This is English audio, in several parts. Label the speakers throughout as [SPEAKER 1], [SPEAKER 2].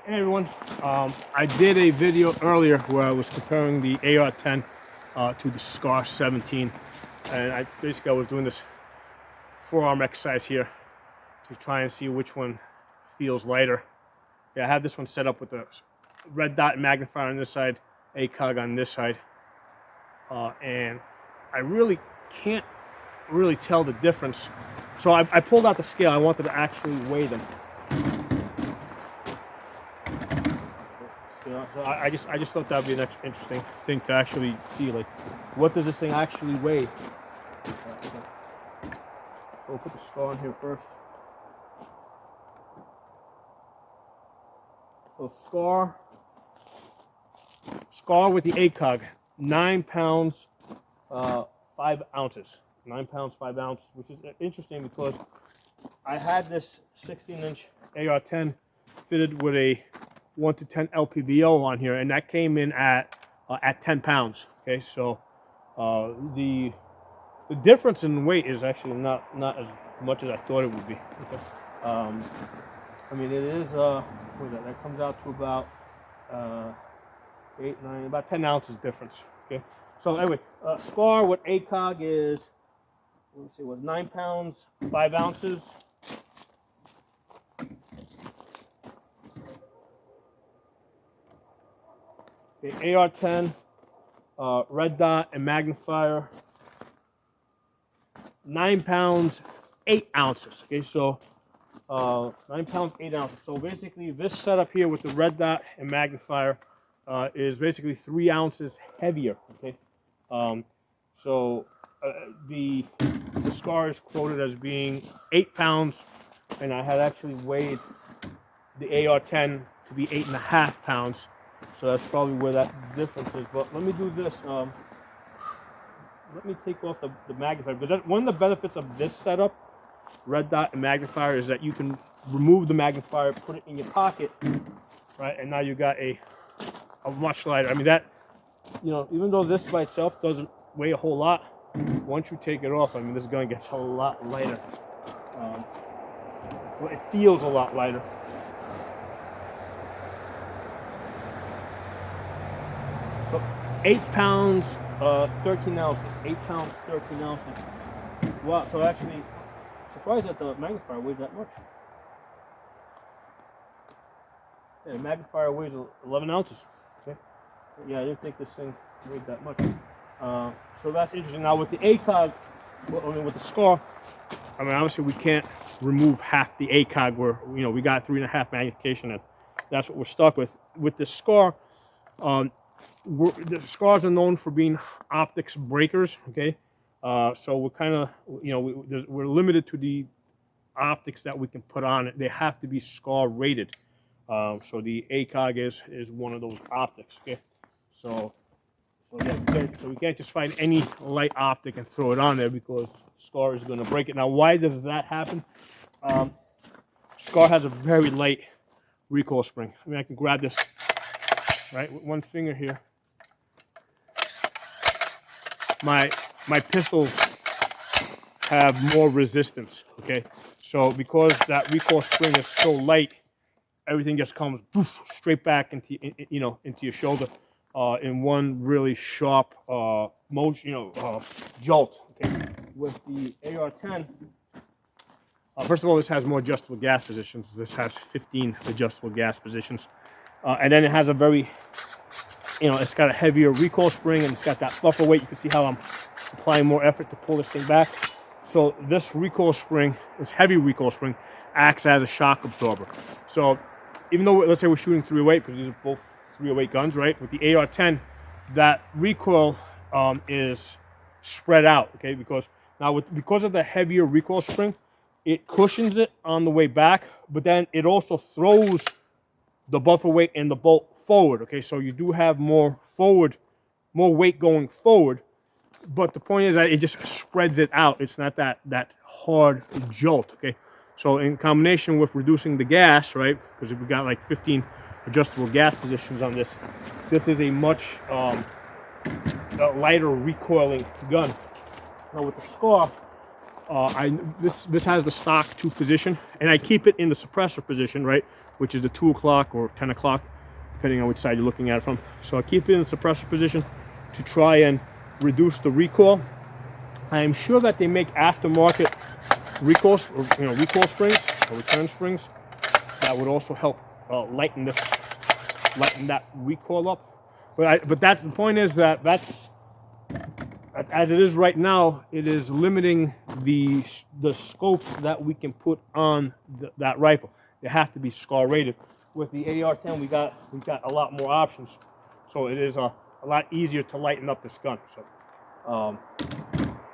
[SPEAKER 1] Hey everyone, I did a video earlier where I was comparing the AR-10 to the Scar17, and I was doing this forearm exercise here to try and see which one feels lighter. Yeah, I have this one set up with the red dot magnifier on this side, ACOG on this side, and I really can't really tell the difference. So I pulled out the scale. I wanted to actually weigh them. So I just thought that would be an interesting thing to actually see, like, what does this thing actually weigh? So we'll put the Scar on here first. So Scar with the ACOG, 9 pounds, 5 ounces. 9 pounds, 5 ounces, which is interesting because I had this 16-inch AR-10 fitted with a 1 to 10 LPVO on here, and that came in at 10 pounds. Okay, so the difference in weight is actually not as much as I thought it would be. Okay. I mean, it is what is that? That comes out to about 8, 9, about 10 ounces difference. Okay, so anyway, Scar with ACOG is, let's see, was 9 pounds, 5 ounces. Okay, AR-10, red dot and magnifier, 9 pounds, 8 ounces. Okay, so 9 pounds, 8 ounces. So basically, this setup here with the red dot and magnifier is basically 3 ounces heavier. Okay, so the Scar is quoted as being 8 pounds, and I had actually weighed the AR-10 to be 8.5 pounds. So that's probably where that difference is. But let me do this. Let me take off the magnifier, because one of the benefits of this setup, red dot and magnifier, is that you can remove the magnifier, put it in your pocket, right? And now you got a much lighter. I mean, that, you know, even though this by itself doesn't weigh a whole lot, once you take it off, I mean, this gun gets a lot lighter. Well, it feels a lot lighter. So 8 pounds, 13 ounces. 8 pounds, 13 ounces. Wow, so actually, surprised that the magnifier weighs that much. Yeah, the magnifier weighs 11 ounces. Okay. Yeah, I didn't think this thing weighed that much. So that's interesting. Now with the ACOG, I mean with the Scar, I mean obviously we can't remove half the ACOG. Where, you know, we got 3.5 magnification, and that's what we're stuck with. With the Scar, the Scars are known for being optics breakers. Okay, so we're kind of, you know, we're limited to the optics that we can put on it. They have to be Scar rated. So the ACOG is one of those optics. Okay, so we can't just find any light optic and throw it on there, because Scar is going to break it. Now, why does that happen? Scar has a very light recoil spring. I mean, I can grab this right with one finger here. My pistols have more resistance. Okay, so because that recoil spring is so light, everything just comes poof, straight back into, you know, into your shoulder in one really sharp motion, you know, jolt. Okay, with the AR-10, first of all, this has more adjustable gas positions. This has 15 adjustable gas positions, and then it has a very, you know, it's got a heavier recoil spring, and it's got that buffer weight. You can see how I'm applying more effort to pull this thing back. So this recoil spring, this heavy recoil spring, acts as a shock absorber. So even though, let's say we're shooting 308, because these are both 308 guns, right? With the AR-10, that recoil is spread out, okay? Because now because of the heavier recoil spring, it cushions it on the way back, but then it also throws the buffer weight and the bolt forward, okay? So you do have more weight going forward, but the point is that it just spreads it out. It's not that hard jolt, okay? So in combination with reducing the gas, right, because we got like 15 adjustable gas positions on this, this is a much lighter recoiling gun. Now with the Scar, This has the stock 2 position, and I keep it in the suppressor position, right, which is the 2 o'clock or 10 o'clock, depending on which side you're looking at it from. So I keep it in the suppressor position to try and reduce the recoil. I am sure that they make aftermarket recoil springs or return springs that would also help lighten that recoil up. But that's the point, is that's as it is right now, it is limiting the scope that we can put on that rifle. They have to be Scar rated. With the AR-10, we got a lot more options, so it is a lot easier to lighten up this gun.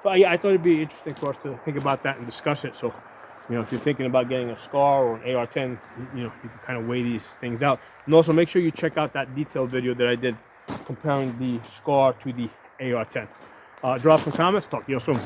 [SPEAKER 1] So, yeah, I thought it'd be interesting for us to think about that and discuss it. So, you know, if you're thinking about getting a Scar or an AR-10, you know, you can kind of weigh these things out. And also make sure you check out that detailed video that I did comparing the Scar to the AR-10. Drop some comments. Talk to you soon.